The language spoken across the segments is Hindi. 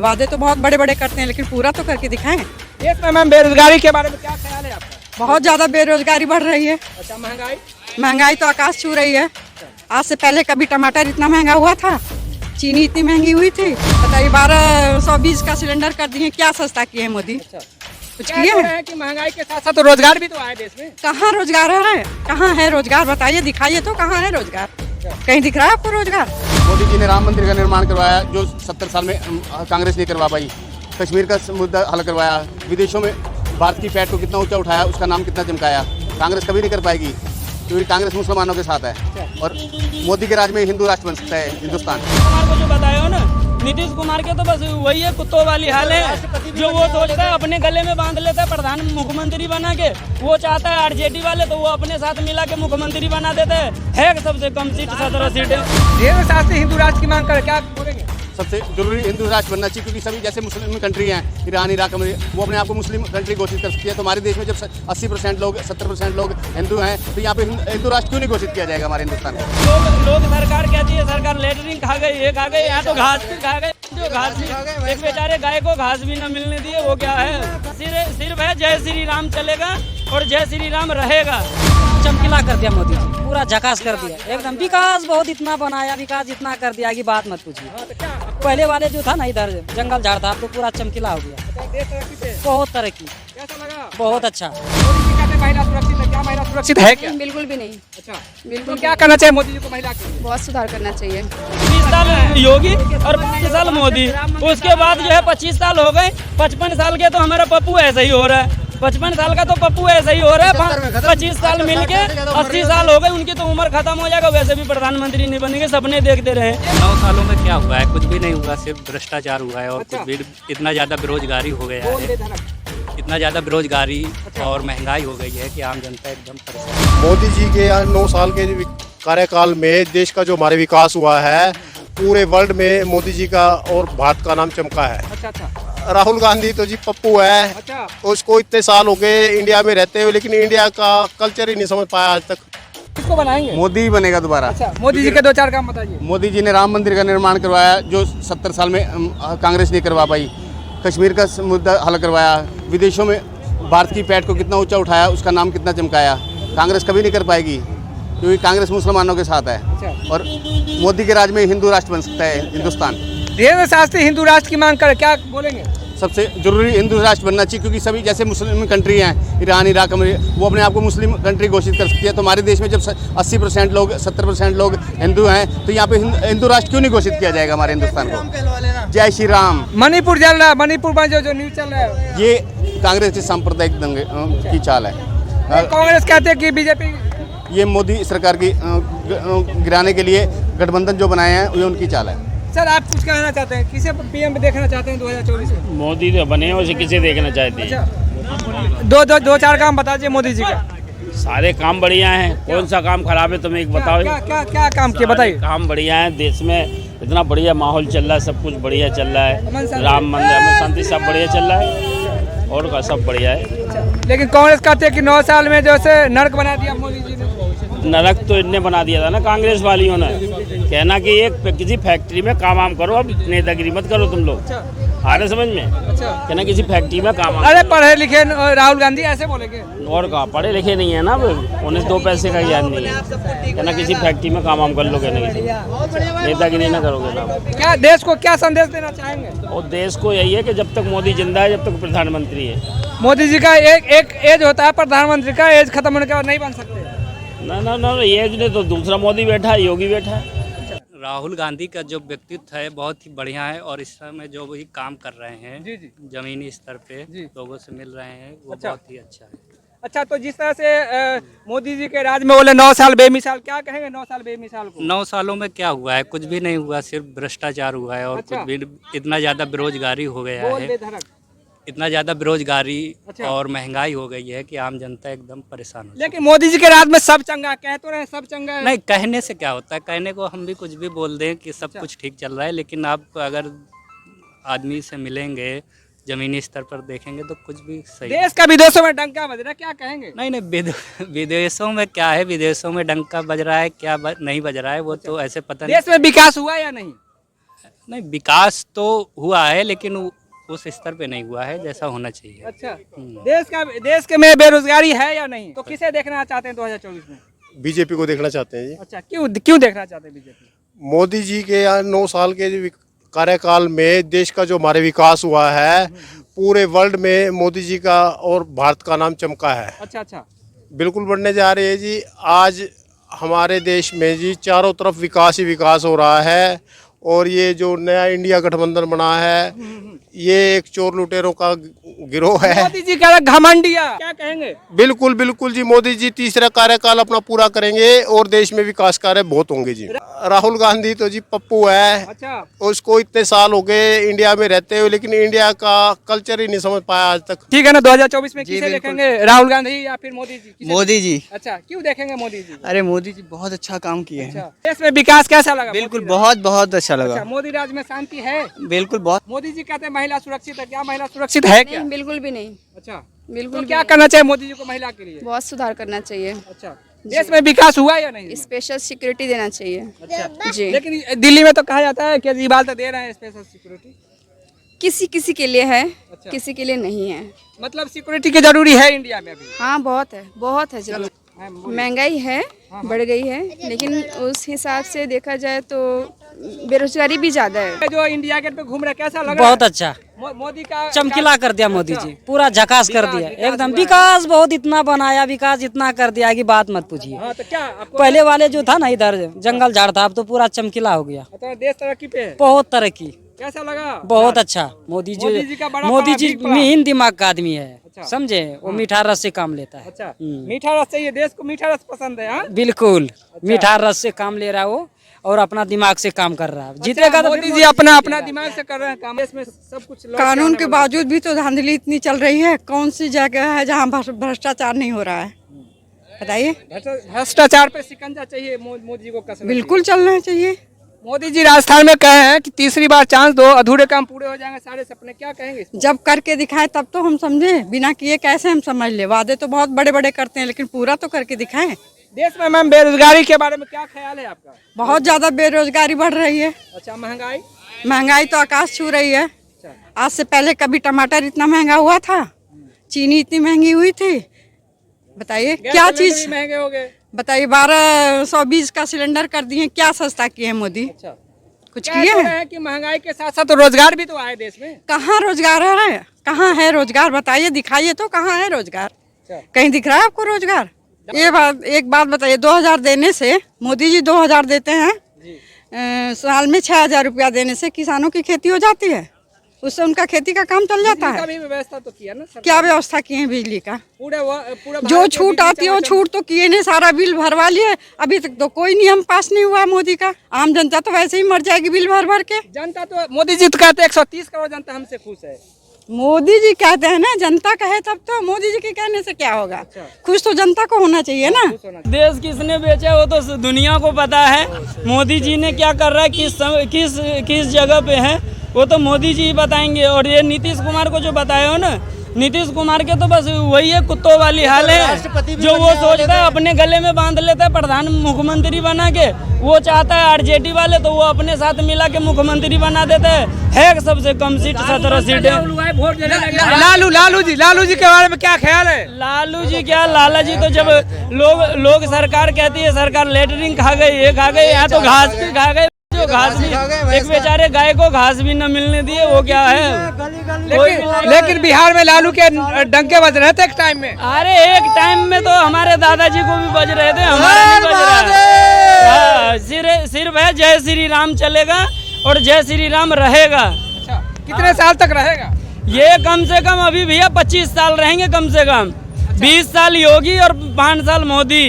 वादे तो बहुत बड़े बड़े करते हैं, लेकिन पूरा तो करके दिखाएं। देश में मैम बेरोजगारी के बारे में क्या ख्याल है आपका? बहुत ज्यादा बेरोजगारी बढ़ रही है। अच्छा, महंगाई? महंगाई तो आकाश छू रही है। आज से पहले कभी टमाटर इतना महंगा हुआ था, चीनी इतनी महंगी हुई थी, बताइए 1220 का सिलेंडर कर दिए। क्या सस्ता किए हैं मोदी? कुछ किए हैं? कि महंगाई के साथ साथ रोजगार भी तो आए देश में। कहाँ रोजगार है? कहाँ है रोजगार? बताइए, दिखाइए तो कहाँ है रोजगार? कहीं दिख रहा है आपको रोजगार? मोदी जी ने राम मंदिर का निर्माण करवाया, जो 70 साल में कांग्रेस नहीं करवा पाई। कश्मीर का मुद्दा हल करवाया। विदेशों में भारत की पैठ को कितना ऊंचा उठाया, उसका नाम कितना चमकाया। कांग्रेस कभी नहीं कर पाएगी, क्योंकि कांग्रेस मुसलमानों के साथ है। और मोदी के राज में हिंदू राष्ट्र बन सकता है हिंदुस्तान। कुमार को जो बताया हो ना, नीतीश कुमार के तो बस वही है, कुत्तों वाली हाल है। जो वो सोचता है अपने गले में बांध लेता है प्रधान मुख्यमंत्री बना के। वो चाहता है आरजेडी वाले तो वो अपने साथ मिला के मुख्यमंत्री बना देते है सबसे कम सीट 17 सीटें। ढेर शास्त्री हिंदू राष्ट्र की मांग कर क्या बोलेंगे? सबसे जरूरी हिंदू राष्ट्र बनना चाहिए, क्योंकि सभी जैसे मुस्लिम कंट्री हैं, ईरान, इराक, वो अपने आप को मुस्लिम कंट्री घोषित कर सकती है। तो हमारे देश में जब 80% लोग, 70% लोग हिंदू हैं, तो यहाँ पे हिंदू राष्ट्र क्यों नहीं घोषित किया जाएगा हमारे हिंदुस्तान में? लोग सरकार कहती है सरकार लेटरिन खा गई, ये खा गई, यहाँ तो घास भी खा गई। जो घास भी, एक बेचारे गाय को घास भी न मिलने दिए, वो क्या है? सिर्फ है जय श्री राम चलेगा और जय श्री राम रहेगा। चमकीला कर दिया मोदी जी, पूरा झकास कर दिया एकदम। विकास बहुत इतना बनाया, विकास इतना कर दिया कि बात मत पूछिए। पहले वाले जो था ना, इधर जंगल झाड़ था, अब तो पूरा चमकीला हो गया। बहुत तरक्की, कैसा लगा? बहुत अच्छा। महिला सुरक्षित है क्या? महिला सुरक्षित है क्या? बिल्कुल भी नहीं। अच्छा, बिल्कुल तो क्या करना चाहिए मोदी जी को महिला के लिए? बहुत सुधार करना चाहिए। 20 साल योगी और 25 साल मोदी, उसके बाद जो है 25 साल हो गए। 55 साल के तो हमारा पप्पू ऐसा ही हो रहा है। 55 साल का तो पप्पू ऐसा ही हो रहा है। 25 साल मिलके 80 साल हो गए, उनकी तो उम्र खत्म हो जाएगा। वैसे भी प्रधानमंत्री नहीं बनेंगे, सपने देखते रहे। 9 सालों में क्या हुआ है? कुछ भी नहीं हुआ, सिर्फ भ्रष्टाचार हुआ है और कुछ भी। इतना ज़्यादा बेरोजगारी हो गया है, इतना ज़्यादा बेरोजगारी और महंगाई हो गई है कि आम जनता एकदम परेशान। मोदी जी के 9 साल के कार्यकाल में देश का जो हमारे विकास हुआ है, पूरे वर्ल्ड में मोदी जी का और भारत का नाम चमका है। अच्छा। राहुल गांधी तो जी पप्पू है। अच्छा। उसको इतने साल हो गए इंडिया में रहते हुए, लेकिन इंडिया का कल्चर ही नहीं समझ पाया आज तक। किसको बनाएंगे? मोदी ही बनेगा दोबारा। अच्छा, मोदी जी के 2-4 काम बताइए। मोदी जी ने राम मंदिर का निर्माण करवाया, जो 70 साल में कांग्रेस नहीं करवा पाई। कश्मीर का मुद्दा हल करवाया। विदेशों में भारत की पैठ को कितना ऊंचा उठाया, उसका नाम कितना चमकाया। कांग्रेस कभी नहीं कर पाएगी, क्योंकि कांग्रेस मुसलमानों के साथ है। अच्छा। और मोदी के राज में हिंदू राष्ट्र बन सकता है हिंदुस्तान। ढेर शास्त्री हिंदू राष्ट्र की मांग कर क्या बोलेंगे? सबसे जरूरी हिंदू राष्ट्र बनना चाहिए, क्योंकि सभी जैसे मुस्लिम कंट्री हैं, ईरान, इराक, वो अपने आप को मुस्लिम कंट्री घोषित कर सकती है। तो हमारे देश में जब 80% लोग, 70% लोग हिंदू हैं, तो यहाँ पे हिंदू राष्ट्र क्यों नहीं घोषित किया जाएगा हमारे हिंदुस्तान को? जय श्री राम। मणिपुर चल रहा है, मणिपुर में जो न्यूज चल रहा है, ये कांग्रेस की सांप्रदायिक दंगे की चाल है। कांग्रेस कहते हैं कि बीजेपी, ये मोदी सरकार की गिराने के लिए गठबंधन जो बनाए हैं, ये उनकी चाल है। सर आप कुछ कहना चाहते हैं? किसे पीएम देखना चाहते हैं 2024 में? मोदी तो बने, उसे किसे देखना चाहते हैं? अच्छा, 2-4 काम बताइए मोदी जी का। सारे काम बढ़िया हैं, कौन सा काम खराब है तुम्हें एक बताओ। क्या काम किए बताइए? काम बढ़िया है, देश में इतना बढ़िया माहौल चल रहा है, सब कुछ बढ़िया चल रहा है। राम मंदिर में शांति सब बढ़िया चल रहा है, और का सब बढ़िया है। लेकिन कांग्रेस कहते हैं कि 9 साल में जैसे नर्क बना दिया मोदी जी ने। नरक तो इनने बना दिया था ना कांग्रेस वालियों ने। कहना कि एक किसी फैक्ट्री में काम करो, अब नेतागिरी मत करो तुम लोग। आ रहे समझ में? कहना किसी फैक्ट्री में काम। अरे पढ़े लिखे राहुल गांधी ऐसे बोलेंगे? और कहा पढ़े लिखे नहीं है ना, उन्हें 2 पैसे का ज्ञान नहीं है। कहना किसी फैक्ट्री में काम कर लोगे ना, किसी नेतागिरी ना करोगे ना। क्या देश को क्या संदेश देना चाहेंगे? और देश को यही है कि जब तक मोदी जिंदा है, जब तक प्रधानमंत्री है। मोदी जी का एक एज होता है, प्रधानमंत्री का एज खत्म होने के बाद नहीं बन सकते। ना एज ने तो दूसरा मोदी बैठा है, योगी बैठा है। राहुल गांधी का जो व्यक्तित्व है बहुत ही बढ़िया है, और इस समय जो भी काम कर रहे हैं जमीनी स्तर पे लोगों से मिल रहे हैं, वो बहुत ही अच्छा है। अच्छा, तो जिस तरह से मोदी जी के राज में बोले 9 साल बेमिसाल, क्या कहेंगे 9 साल बेमिसाल को? 9 सालों में क्या हुआ है? कुछ भी नहीं हुआ, सिर्फ भ्रष्टाचार हुआ है और कुछ भी। इतना ज़्यादा बेरोजगारी हो गया है, इतना ज़्यादा बेरोजगारी और महंगाई हो गई है कि आम जनता एकदम परेशान हो। लेकिन मोदी जी के राज में सब चंगा, कह तो रहे सब चंगा। नहीं, कहने से क्या होता है? कहने को हम भी कुछ भी बोल दें कि सब कुछ ठीक चल रहा है, लेकिन आप अगर आदमी से मिलेंगे, जमीनी स्तर पर देखेंगे तो कुछ भी सही। देश का विदेशों में डंका बज रहा है, क्या कहेंगे? नहीं, विदेशों में क्या है? विदेशों में डंका बज रहा है क्या नहीं बज रहा है, वो तो ऐसे पता नहीं। देश में विकास हुआ या नहीं? नहीं, विकास तो हुआ है लेकिन उस स्तर पे नहीं हुआ है जैसा होना चाहिए। अच्छा, देश के में बेरोजगारी है या नहीं, तो किसे देखना चाहते हैं 2024 में? बीजेपी को देखना चाहते हैं जी। अच्छा, क्यों देखना चाहते हैं बीजेपी? मोदी जी के 9 साल के जो कार्यकाल में देश का जो हमारे विकास हुआ है, पूरे वर्ल्ड में मोदी जी का और भारत का नाम चमका है। अच्छा, बिल्कुल बढ़ने जा रही है जी। आज हमारे देश में जी चारों तरफ विकास ही विकास हो रहा है। और ये जो नया इंडिया गठबंधन बना है, ये एक चोर लुटेरों का गिरोह है। मोदी जी का घमंडिया, क्या कहेंगे? बिल्कुल बिल्कुल जी, मोदी जी तीसरा कार्यकाल अपना पूरा करेंगे और देश में विकास कार्य बहुत होंगे जी। राहुल गांधी तो जी पप्पू है। अच्छा, उसको इतने साल हो गए इंडिया में रहते हुए, लेकिन इंडिया का कल्चर ही नहीं समझ पाया आज तक। ठीक है ना, 2024 में किसे देखेंगे, राहुल गांधी या फिर मोदी जी? मोदी जी। अच्छा, क्यों देखेंगे मोदी जी? अरे मोदी जी बहुत अच्छा काम किए हैं। अच्छा, देश में विकास कैसा लगा? बिल्कुल बहुत अच्छा लगा। अच्छा, मोदी राज में शांति है? बिल्कुल बहुत। मोदी जी कहते हैं महिला सुरक्षित है, क्या महिला सुरक्षित है क्या? बिल्कुल भी नहीं। अच्छा, बिल्कुल तो क्या करना चाहिए मोदी जी को महिला के लिए? बहुत सुधार करना चाहिए। अच्छा, देश में विकास हुआ या नहीं? स्पेशल सिक्योरिटी देना चाहिए। अच्छा जी, लेकिन दिल्ली में तो कहा जाता है केजरीवाल तो दे रहे हैं स्पेशल सिक्योरिटी। किसी के लिए है, अच्छा। किसी के लिए नहीं है। मतलब सिक्योरिटी की जरूरी है इंडिया में अभी? हाँ बहुत है जरूर। महंगाई है, बढ़ गई है, लेकिन उस हिसाब से देखा जाए तो बेरोजगारी भी ज्यादा है। जो इंडिया गेट पे घूम रहे कैसा लग रहा है? बहुत अच्छा, मोदी का चमकीला कर दिया मोदी जी, पूरा झकास कर दिया एकदम। विकास बहुत इतना बनाया, विकास इतना कर दिया कि बात मत पूछिए। हाँ, तो क्या आपको पहले वाले जो था ना इधर जंगल झाड़ था, अब तो पूरा चमकीला हो गया। तो देश तरक्की पे है? बहुत तरक्की, कैसा लगा? बहुत अच्छा। मोदी मोदी जी का मीन दिमाग का आदमी है, अच्छा। समझे? वो मीठा रस से काम लेता है। अच्छा, मीठा रस चाहिए, देश को मीठा रस पसंद है। हाँ? बिल्कुल, मीठा रस से काम ले रहा है वो, और अपना दिमाग से काम कर रहा है। जीतेगा तो मोदी जी अपना दिमाग से कर रहे हैं काम। देश में सब कुछ कानून के बावजूद भी तो धांधली इतनी चल रही है। कौन सी जगह है जहाँ भ्रष्टाचार नहीं हो रहा है, बताइए? भ्रष्टाचार पे शिकंजा चाहिए मोदी जी को कसना। बिल्कुल चलना चाहिए। मोदी जी राजस्थान में कहे हैं कि तीसरी बार चांस दो, अधूरे काम पूरे हो जाएंगे सारे सपने, क्या कहेंगे इसमें? जब करके दिखाएं तब तो हम समझे, बिना किए कैसे हम समझ ले? वादे तो बहुत बड़े बड़े करते हैं, लेकिन पूरा तो करके दिखाएं। देश में मैम बेरोजगारी के बारे में क्या ख्याल है आपका? बहुत ज्यादा बेरोजगारी बढ़ रही है। अच्छा, महंगाई तो आकाश छू रही है। आज से पहले कभी टमाटर इतना महंगा हुआ था, चीनी इतनी महंगी हुई थी, बताइए क्या चीज महंगे हो गए? बताइए, 1220 का सिलेंडर कर दिए, क्या सस्ता किए हैं मोदी? अच्छा, कुछ किए हैं? कि महंगाई के साथ साथ रोजगार भी तो आए देश में। कहाँ रोजगार है? कहाँ है रोजगार? बताइए, दिखाइए तो कहाँ है रोजगार? कहीं दिख रहा है आपको रोजगार? एक बात बताइए, 2000 देने से, मोदी जी 2000 देते हैं, साल में 6000 रुपया देने से किसानों की खेती हो जाती है, उससे उनका खेती का काम चल जाता है। व्यवस्था तो किया ना सरकार? क्या व्यवस्था किए हैं बिजली का? पूरा जो छूट आती है वो छूट तो किए नहीं, सारा बिल भरवा लिए। अभी तक तो कोई नियम पास नहीं हुआ मोदी का। आम जनता तो वैसे ही मर जाएगी बिल भर भर के। जनता तो, मोदी जी तो कहते हैं 130 करोड़ जनता हमसे खुश है। मोदी जी कहते हैं ना, जनता कहे तब तो। मोदी जी के कहने से क्या होगा? खुश तो जनता को होना चाहिए ना। देश किसने बेचा वो तो दुनिया को पता है। मोदी जी ने क्या कर रहा है, किस जगह पे है, वो तो मोदी जी ही बताएंगे। और ये नीतीश कुमार को जो बताए हो ना, नीतीश कुमार के तो बस वही है, कुत्तों वाली हाल है। जो वो सोचता है अपने गले में बांध लेता है प्रधान मुख्यमंत्री बना के। वो चाहता है आरजेडी वाले तो वो अपने साथ मिला के मुख्यमंत्री बना देते है सबसे कम सीट 17 सीटें। लालू जी के बारे में क्या ख्याल है? लालू जी क्या, लाला जी तो जब लोग सरकार कहती है सरकार लेटरिन खा गई, ये खा गई, यहाँ तो घास भी खा गई। जो घास भी, एक बेचारे गाय को घास भी न मिलने दिए, वो क्या है? लेकिन बिहार में लालू के डंके बज रहे थे एक टाइम में। अरे एक टाइम में तो हमारे दादाजी को भी बज रहे थे, हमारे नहीं बज रहा है। सिर्फ है जय श्री राम चलेगा और जय श्री राम रहेगा। अच्छा, कितने साल तक रहेगा ये? कम से कम अभी भैया 25 साल रहेंगे कम से कम। 20 साल योगी और 5 साल मोदी।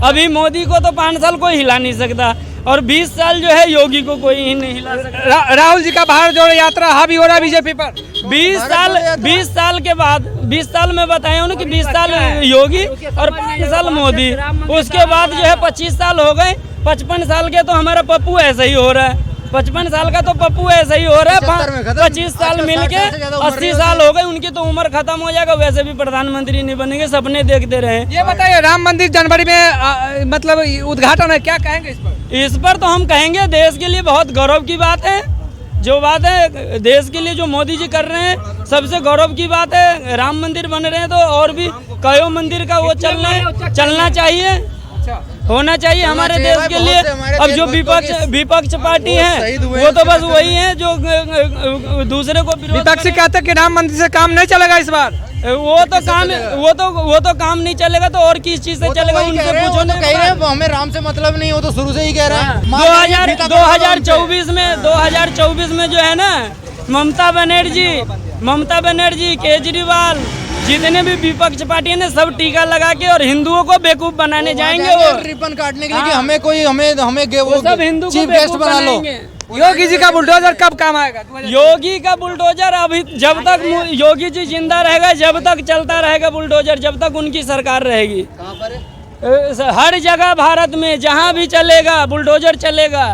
अभी मोदी को तो 5 साल कोई हिला नहीं सकता, और 20 साल जो है योगी को कोई ही नहीं हिला सकता। राहुल जी का भारत जोड़ो यात्रा हावी हो रहा है बीजेपी पर। 20 साल के बाद, 20 साल में बताया हूँ ना कि 20 साल योगी और 5 साल मोदी। उसके बाद जो है 25 साल हो गए। 55 साल के तो हमारा पप्पू ऐसा ही हो रहा है। 55 साल का तो पप्पू ऐसा ही हो रहा है। 25 साल मिलके 80 साल हो गए, उनकी तो उम्र खत्म हो जाएगा। वैसे भी प्रधानमंत्री नहीं बनेंगे, सपने देखते रहे। ये बताइए, राम मंदिर जनवरी में मतलब उद्घाटन है, क्या कहेंगे इस पर? इस पर तो हम कहेंगे देश के लिए बहुत गौरव की बात है। जो बात है देश के लिए जो मोदी जी कर रहे हैं सबसे गौरव की बात है। राम मंदिर बन रहे हैं तो और भी कई मंदिर का वो चलना चाहिए, होना चाहिए हमारे देश के लिए। अब जो विपक्ष पार्टी है वो तो बस वही है जो दूसरे को विपक्ष कहते हैं कि राम मंदिर से काम नहीं चलेगा इस बार। वो तो काम नहीं चलेगा तो और किस चीज से चलेगा उनसे पूछो ना। कह रहे हैं हमें राम से मतलब नहीं, वो तो शुरू से ही कह रहे हैं। 2024 में जो है ना ममता बनर्जी केजरीवाल जितने भी विपक्ष पार्टी है ना सब टीका लगा के और हिंदुओं को बेवकूफ बनाने जाएंगे वो रिबन काटने के लिए कि हमें कोई हमें वो सब हिंदू को बेवकूफ बनाएंगे। योगी जी का बुलडोजर कब काम आएगा? योगी का बुलडोजर अभी जब तक योगी जी जिंदा रहेगा जब तक चलता रहेगा बुलडोजर, जब तक उनकी सरकार रहेगी। हर जगह भारत में जहाँ भी चलेगा बुलडोजर चलेगा।